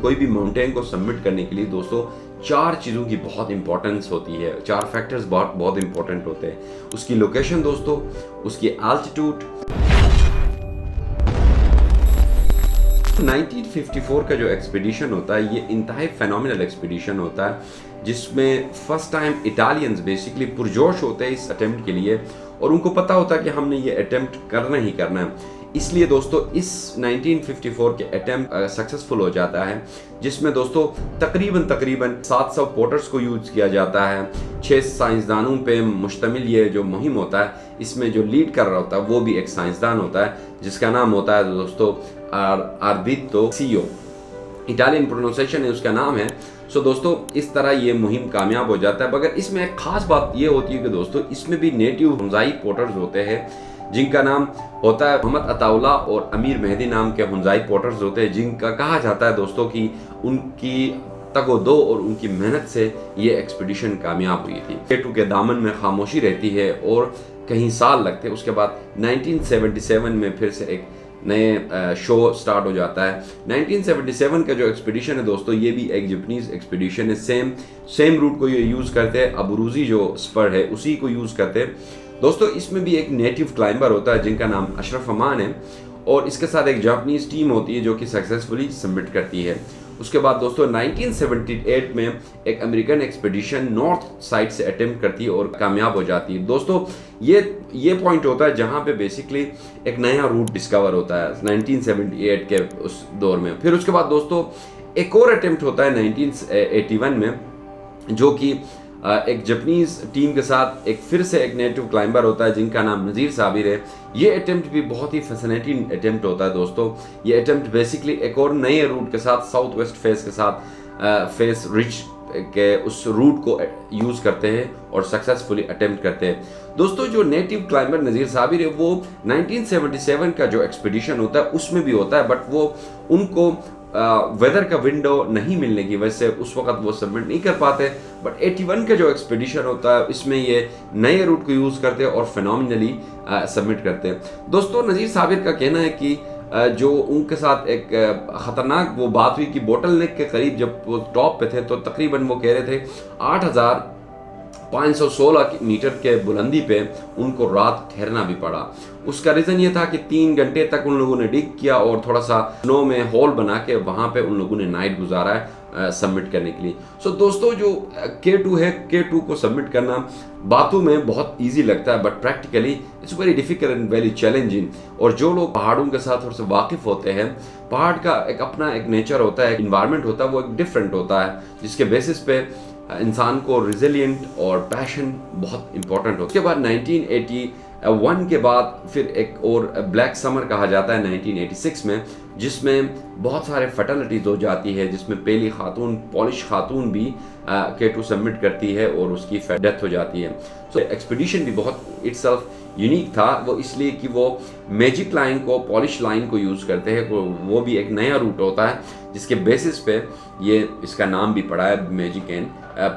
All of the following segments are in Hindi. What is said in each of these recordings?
कोई भी माउंटेन को सबमिट करने के लिए दोस्तों 4 चीज़ों की बहुत इंपॉर्टेंस होती है, 4 फैक्टर्स बहुत इंपॉर्टेंट होते हैं। उसकी लोकेशन दोस्तों, उसकी एल्टीट्यूड। 1954 का जो एक्सपीडिशन होता है ये इंतहाई फेनोमिनल एक्सपीडिशन होता है, जिसमें फर्स्ट टाइम इटालियंस बेसिकली पुरजोश होते हैं इस अटेम्प्ट के लिए, और उनको पता होता है कि हमने ये अटेम्प्ट करना ही करना है। इसलिए दोस्तों इस 1954 के अटेम्प्ट सक्सेसफुल हो जाता है, जिसमें दोस्तों तकरीबन 700 पोर्टर्स को यूज किया जाता है। 6 साइंसदानों पे मुश्तमिल ये जो मुहिम होता है, इसमें जो लीड कर रहा होता है वो भी एक साइंसदान होता है, जिसका नाम होता है दोस्तों आर्बितो सीओ। इटालियन प्रोनाउंसिएशन है उसका नाम है। सो दोस्तों इस तरह ये मुहिम कामयाब हो जाता है। मगर इसमें एक खास बात ये होती है कि दोस्तों इसमें भी नेटिव हुंजाई पोर्टर्स होते हैं, जिनका नाम होता है मोहम्मद अताउल्ला और अमीर मेहदी नाम के हुंजाई पोर्टर्स होते हैं, जिनका कहा जाता है दोस्तों कि उनकी तगोदो और उनकी मेहनत से ये एक्सपीडिशन कामयाब हुई थी। केटू के दामन में खामोशी रहती है और कहीं साल लगते हैं। उसके बाद 1977 में फिर से एक नए शो स्टार्ट हो जाता है। 1977 का जो एक्सपीडिशन है दोस्तों, ये भी एक जापानीज एक्सपीडिशन है। सेम रूट को ये यूज़ करते हैं, अबरूजी जो स्पर है उसी को यूज़ करते हैं दोस्तों। इसमें भी एक नेटिव क्लाइंबर होता है जिनका नाम अशरफ अमान है, और इसके साथ एक जापानीज टीम होती है जो कि सक्सेसफुली सबमिट करती है। उसके बाद दोस्तों 1978 में एक अमेरिकन एक्सपीडिशन नॉर्थ साइड से अटेम्प्ट करती है और कामयाब हो जाती है। दोस्तों ये पॉइंट होता है जहां पे बेसिकली एक नया रूट डिस्कवर होता है 1978 के उस दौर में। फिर उसके बाद दोस्तों एक और अटेम्प्ट होता है 1981 में, जो कि एक जापानीज टीम के साथ फिर से एक नेटिव क्लाइंबर होता है जिनका नाम नज़ीर साबिर है। ये अटेम्प्ट भी बहुत ही फैसिनेटिंग अटेम्प्ट होता है दोस्तों। ये अटेम्प्ट बेसिकली एक और नए रूट के साथ, साउथ वेस्ट फेस के साथ फेस रिच के उस रूट को यूज़ करते हैं और सक्सेसफुली अटेम्प्ट करते हैं। दोस्तों जो नेटिव क्लाइंबर नज़ीर साबिर है वो 1977 का जो एक्सपीडिशन होता है उसमें भी होता है, बट वो उनको वेदर का विंडो नहीं मिलने की वजह से उस वक्त वो सबमिट नहीं कर पाते। बट 81 का जो एक्सपीडिशन होता है इसमें ये नए रूट को यूज़ करते हैं और फिनोमिनली सबमिट करते हैं। दोस्तों नज़ीर साबिर का कहना है कि जो उनके साथ एक ख़तरनाक वो बात हुई कि बोटल नेक के करीब जब वो टॉप पे थे तो तकरीबन वो कह रहे थे 8516 मीटर के बुलंदी पे उनको रात ठहरना भी पड़ा। उसका रीज़न ये था कि 3 घंटे तक उन लोगों ने डिग किया और थोड़ा सा स्नो में होल बना के वहाँ पे उन लोगों ने नाइट गुजारा है सबमिट करने के लिए। सो दोस्तों जो K2 है, K2 को सबमिट करना बातों में बहुत इजी लगता है, but practically it's very difficult and very challenging. और जो लोग पहाड़ों के साथ थोड़ा सा वाकिफ़ होते हैं, पहाड़ का एक अपना एक नेचर होता है, इन्वायरमेंट होता है, वो एक डिफरेंट होता है, जिसके बेसिस पे इंसान को रिजिलियंट और पैशन बहुत इंपॉर्टेंट होता है। उसके बाद 1981 के बाद फिर एक और ब्लैक समर कहा जाता है 1986 में, जिसमें बहुत सारे फर्टिलिटीज़ हो जाती है, जिसमें पहली खातून पॉलिश खातून भी K2 सबमिट करती है और उसकी डेथ हो जाती है। सो एक्सपीडिशन भी बहुत इटसेल्फ यूनिक था, वो इसलिए कि वो मैजिक लाइन को, पॉलिश लाइन को यूज़ करते हैं। वो भी एक नया रूट होता है जिसके बेसिस पे ये इसका नाम भी पड़ा है मैजिक एंड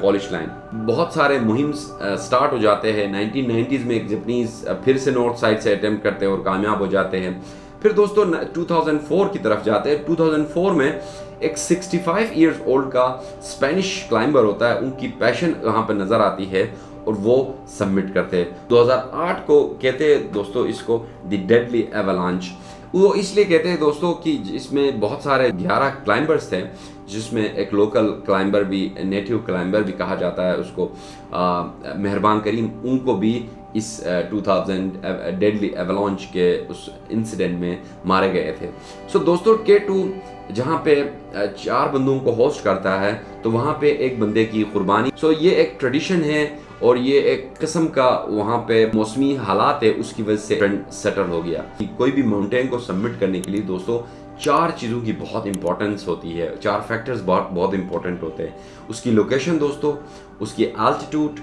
पॉलिश लाइन। बहुत सारे मुहिम स्टार्ट हो जाते हैं 1990s में। एक जापानीज फिर से नॉर्थ साइड से अटेम्प्ट करते हैं और कामयाब हो जाते हैं। फिर दोस्तों 2004 की तरफ जाते हैं। 2004 में एक 65 इयर्स ओल्ड का स्पेनिश क्लाइंबर होता है, उनकी पैशन वहाँ पे नज़र आती है और वो सबमिट करते हैं। 2008 को कहते हैं दोस्तों इसको द डेडली एवलांच। वो इसलिए कहते हैं दोस्तों कि इसमें बहुत सारे 11 क्लाइंबर्स थे, जिसमें एक लोकल क्लाइंबर भी, नेटिव क्लाइंबर भी कहा जाता है उसको, मेहरबान करीम, उनको भी इस 2000 डेडली एवलांच के उस इंसिडेंट में मारे गए थे। सो दोस्तों K2 जहाँ पे 4 बंदों को होस्ट करता है तो वहाँ पे एक बंदे की कुर्बानी। सो ये एक ट्रेडिशन है और ये एक किस्म का वहाँ पे मौसमी हालात है, उसकी वजह से ट्रेंड सेटल हो गया कि कोई भी माउंटेन को सबमिट करने के लिए दोस्तों 4 चीज़ों की बहुत इंपॉर्टेंस होती है, 4 फैक्टर्स बहुत इंपॉर्टेंट होते हैं। उसकी लोकेशन दोस्तों, उसकी एल्टीट्यूड,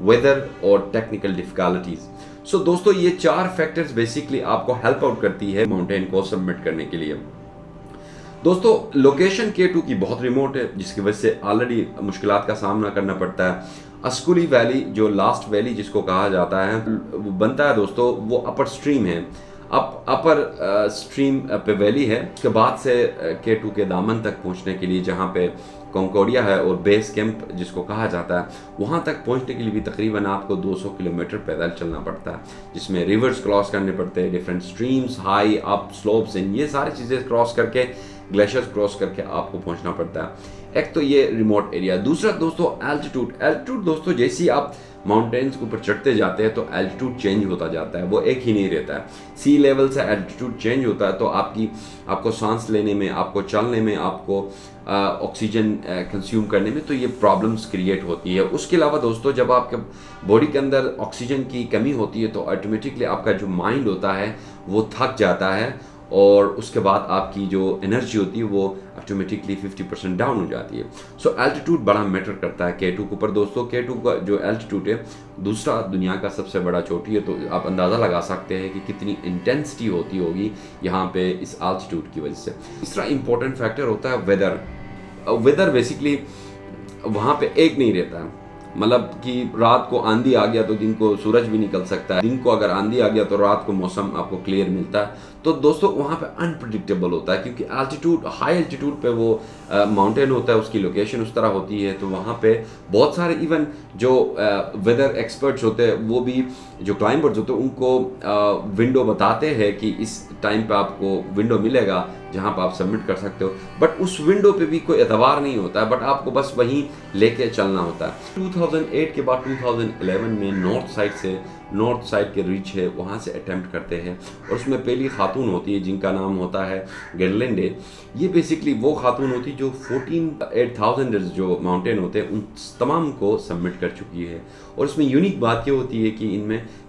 वेदर और टेक्निकल डिफिकल्टीज। सो दोस्तों ये 4 फैक्टर्स बेसिकली आपको हेल्प आउट करती है माउंटेन को सबमिट करने के लिए। दोस्तों लोकेशन K2 की बहुत रिमोट है, जिसकी वजह से ऑलरेडी मुश्किलात का सामना करना पड़ता है। अस्कुली वैली, जो लास्ट वैली जिसको कहा जाता है, बनता है दोस्तों, वो अपर स्ट्रीम है। अपर स्ट्रीम पे वैली है। उसके बाद से K2 के दामन तक पहुंचने के लिए, जहां पे कॉन्कोडिया है और बेस कैंप जिसको कहा जाता है, वहां तक पहुंचने के लिए भी तकरीबन आपको 200 किलोमीटर पैदल चलना पड़ता है, जिसमें रिवर्स क्रॉस करने पड़ते हैं, different streams, high up slopes, and ये सारी चीज़ें क्रॉस करके, ग्लेशियर्स क्रॉस करके आपको पहुंचना पड़ता है। एक तो ये रिमोट एरिया। दूसरा दोस्तों एल्टीट्यूड दोस्तों, जैसे ही आप माउंटेन्स के ऊपर चढ़ते जाते हैं तो एल्टीट्यूड चेंज होता जाता है, वो एक ही नहीं रहता है। सी लेवल से एल्टीट्यूड चेंज होता है तो आपको सांस लेने में, आपको चलने में, आपको ऑक्सीजन कंज्यूम करने में तो ये प्रॉब्लम्स क्रिएट होती है। उसके अलावा दोस्तों, जब आपके बॉडी के अंदर ऑक्सीजन की कमी होती है तो ऑटोमेटिकली आपका जो माइंड होता है वो थक जाता है, और उसके बाद आपकी जो एनर्जी होती है वो ऑटोमेटिकली 50% डाउन हो जाती है। सो एल्टीट्यूड बड़ा मैटर करता है K2 के ऊपर दोस्तों। K2 का जो एल्टीट्यूड है, दूसरा दुनिया का सबसे बड़ा चोटी है, तो आप अंदाज़ा लगा सकते हैं कि कितनी इंटेंसिटी होती होगी यहाँ पे इस एल्टीट्यूड की वजह से। तीसरा इंपॉर्टेंट फैक्टर होता है वेदर बेसिकली वहाँ पे एक नहीं रहता है, मतलब कि रात को आंधी आ गया तो दिन को सूरज भी निकल सकता है, दिन को अगर आंधी आ गया तो रात को मौसम आपको क्लियर मिलता है। तो दोस्तों वहाँ पे अनप्रिडिक्टेबल होता है, क्योंकि हाई एल्टीट्यूड पे वो माउंटेन होता है, उसकी लोकेशन उस तरह होती है, तो वहाँ पे बहुत सारे इवन जो वेदर एक्सपर्ट्स होते हैं, वो भी जो क्लाइंबर्स होते हैं, उनको विंडो बताते हैं कि इस टाइम पे आपको विंडो मिलेगा जहाँ पर आप सबमिट कर सकते हो, बट उस विंडो पे भी कोई एतबार नहीं होता है, बट आपको बस वहीं लेके चलना होता है। 2008 के बाद 2011 में नॉर्थ साइड के रिच है, वहाँ से अटेम्प्ट करते हैं, और उसमें पहली खातून होती है जिनका नाम होता है गेरलिंडे। ये बेसिकली वो खातून होती है जो 8,000 जो माउंटेन होते हैं उन तमाम को सबमिट कर चुकी है। और इसमें यूनिक बात ये होती है कि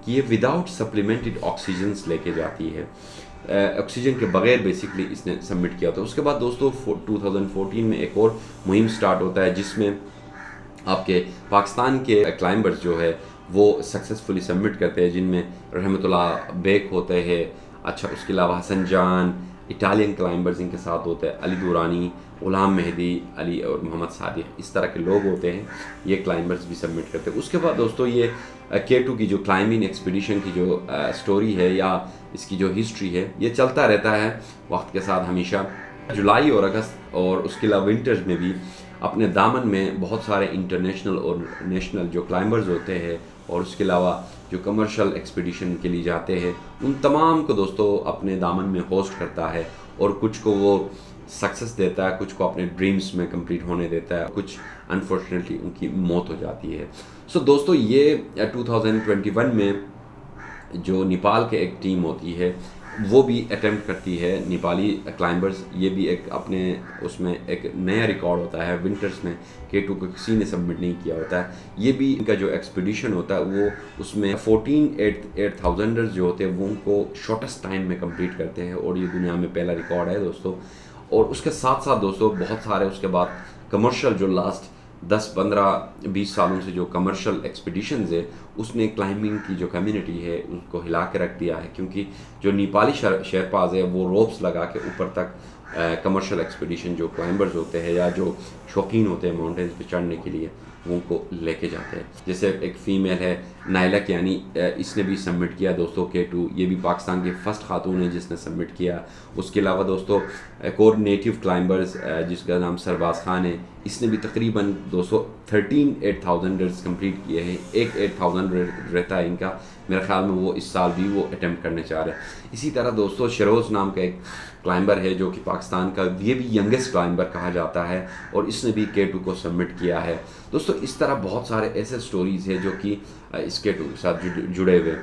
ये विदाउट सप्लीमेंटेड ऑक्सीजन्स लेके जाती है, ऑक्सीजन के बगैर बेसिकली इसने सबमिट किया था। उसके बाद दोस्तों 2014 में एक और मुहिम स्टार्ट होता है, जिसमें आपके पाकिस्तान के क्लाइंबर्स जो है वो सक्सेसफुली सबमिट करते हैं, जिनमें रहमतुल्लाह बेग होते हैं, अच्छा उसके अलावा हसन जान, इटालियन क्लाइंबर्स इनके साथ होते हैं, अली दुरानी, गुलाम मेहदी अली और मोहम्मद सादिक, इस तरह के लोग होते हैं, ये क्लाइंबर्स भी सबमिट करते हैं। उसके बाद दोस्तों ये K2 की जो क्लाइंबिंग एक्सपीडिशन की जो स्टोरी है या इसकी जो हिस्ट्री है, ये चलता रहता है वक्त के साथ हमेशा। जुलाई और अगस्त और उसके अलावा विंटर्स में भी अपने दामन में बहुत सारे इंटरनेशनल और नेशनल जो क्लाइंबर्स होते हैं, और उसके अलावा जो कमर्शियल एक्सपीडिशन के लिए जाते हैं, उन तमाम को दोस्तों अपने दामन में होस्ट करता है, और कुछ को वो सक्सेस देता है, कुछ को अपने ड्रीम्स में कंप्लीट होने देता है, कुछ अनफॉर्चुनेटली उनकी मौत हो जाती है। सो दोस्तों ये 2021 में जो नेपाल के एक टीम होती है वो भी अटेम्प्ट करती है, नेपाली क्लाइंबर्स, ये भी एक अपने उसमें एक नया रिकॉर्ड होता है। विंटर्स में K2 को किसी ने सबमिट नहीं किया होता है, ये भी इनका जो एक्सपीडिशन होता है वो उसमें 8,000 जो होते हैं वो उनको शॉर्टेस्ट टाइम में कंप्लीट करते हैं, और ये दुनिया में पहला रिकॉर्ड है दोस्तों। और उसके साथ साथ दोस्तों बहुत सारे उसके बाद कमर्शियल जो लास्ट 10, 15, 20 सालों से जो कमर्शियल एक्सपीडिशंस है, उसने क्लाइंबिंग की जो कम्युनिटी है उसको हिला के रख दिया है, क्योंकि जो नेपाली शेरपाज है वो रोप्स लगा के ऊपर तक कमर्शियल एक्सपीडिशन जो क्लाइंबर्स होते हैं या जो शौकीन होते हैं माउंटेन्स पे चढ़ने के लिए, वो उनको लेके जाते हैं। जैसे एक फ़ीमेल है नाइला यानी, इसने भी सबमिट किया दोस्तों K2, ये भी पाकिस्तान की फ़र्स्ट खातून है जिसने सबमिट किया। उसके अलावा दोस्तों एक और नेटिव क्लाइंबर्स जिसका नाम सरबाज खान है, इसने भी तकरीबन 8,000 कंप्लीट किए हैं। एक 8,000 रहता है इनका, मेरे ख्याल में वो इस साल भी वो अटेम्प्ट करने चाह रहे हैं। इसी तरह दोस्तों शरोज़ नाम का एक क्लाइंबर है जो कि पाकिस्तान का, ये भी यंगेस्ट क्लाइंबर कहा जाता है, और इसने भी K2 को सबमिट किया है। दोस्तों इस तरह बहुत सारे ऐसे स्टोरीज़ हैं जो कि इस K2 के साथ जुड़े हुए।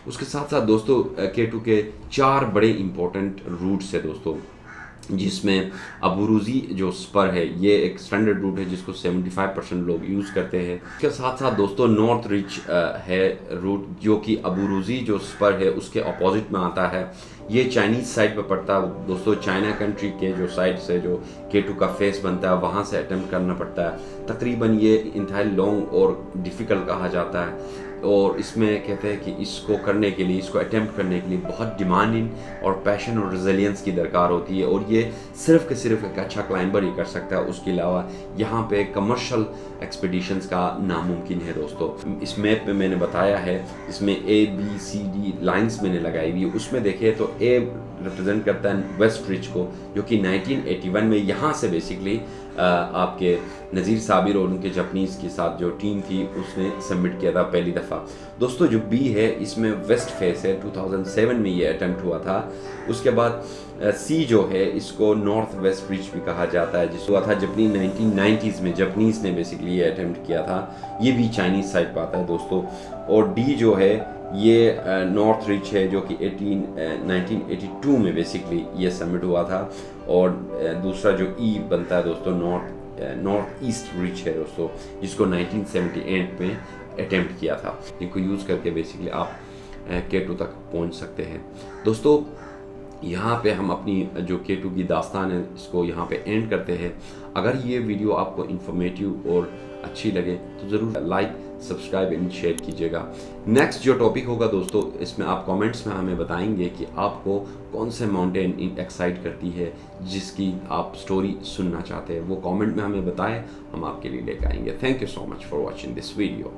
उसके साथ साथ दोस्तों K2 के 4 बड़े इंपॉर्टेंट रूट्स है दोस्तों, जिसमें अबूरूज़ी जो स्पर है ये एक स्टैंडर्ड रूट है जिसको 75% लोग यूज़ करते हैं। इसके साथ साथ दोस्तों नॉर्थ रिच है रूट, जो कि अबूरूज़ी जो स्पर है उसके अपोजिट में आता है। ये चाइनीज़ साइड पे पड़ता है दोस्तों। चाइना कंट्री के जो साइड से जो K2 का फेस बनता है वहाँ से अटेम्प्ट करना पड़ता है। तकरीबन ये इंतहाई लॉन्ग और डिफ़िकल्ट कहा जाता है, और इसमें कहते हैं कि इसको करने के लिए, इसको अटेम्प्ट करने के लिए बहुत डिमांडिंग और पैशन और रेजिलियंस की दरकार होती है, और ये सिर्फ के सिर्फ एक अच्छा क्लाइंबर ही कर सकता है। उसके अलावा यहाँ पे कमर्शियल एक्सपीडिशंस का नामुमकिन है दोस्तों। इस मैप में मैंने बताया है, इसमें ABCD लाइंस मैंने लगाई हुई है। उसमें देखिए तो A रिप्रेजेंट करता है वेस्ट रिच को, जो कि 1981 में यहाँ से बेसिकली आपके नज़ीर साबिर और उनके जापानीज़ के साथ जो टीम थी उसने सबमिट किया था पहली दफ़ा। दोस्तों जो B है इसमें वेस्ट फेस है, 2007 में ये अटेम्प्ट हुआ था। उसके बाद C जो है इसको नॉर्थ वेस्ट रिच भी कहा जाता है, जिस हुआ था जबनी 1990s में जापानीज़ ने बेसिकली ये अटेम्प्ट किया था। ये भी चाइनीज़ साइड पर आता है दोस्तों। और D जो है ये नॉर्थ रिच है, जो कि 1982 में बेसिकली ये सबमिट हुआ था। और दूसरा जो E बनता है दोस्तों नॉर्थ ईस्ट रिच है दोस्तों, जिसको 1978 में अटेम्प्ट किया था। इनको यूज़ करके बेसिकली आप K2 तक पहुंच सकते हैं दोस्तों। यहाँ पे हम अपनी जो K2 की दास्तान है इसको यहाँ पे एंड करते हैं। अगर ये वीडियो आपको इन्फॉर्मेटिव और अच्छी लगे तो ज़रूर लाइक, सब्सक्राइब एंड शेयर कीजिएगा। नेक्स्ट जो टॉपिक होगा दोस्तों, इसमें आप कमेंट्स में हमें बताएंगे कि आपको कौन से माउंटेन एक्साइट करती है, जिसकी आप स्टोरी सुनना चाहते हैं। वो कमेंट में हमें बताएं, हम आपके लिए लेकर आएंगे। Thank you so much for watching this video.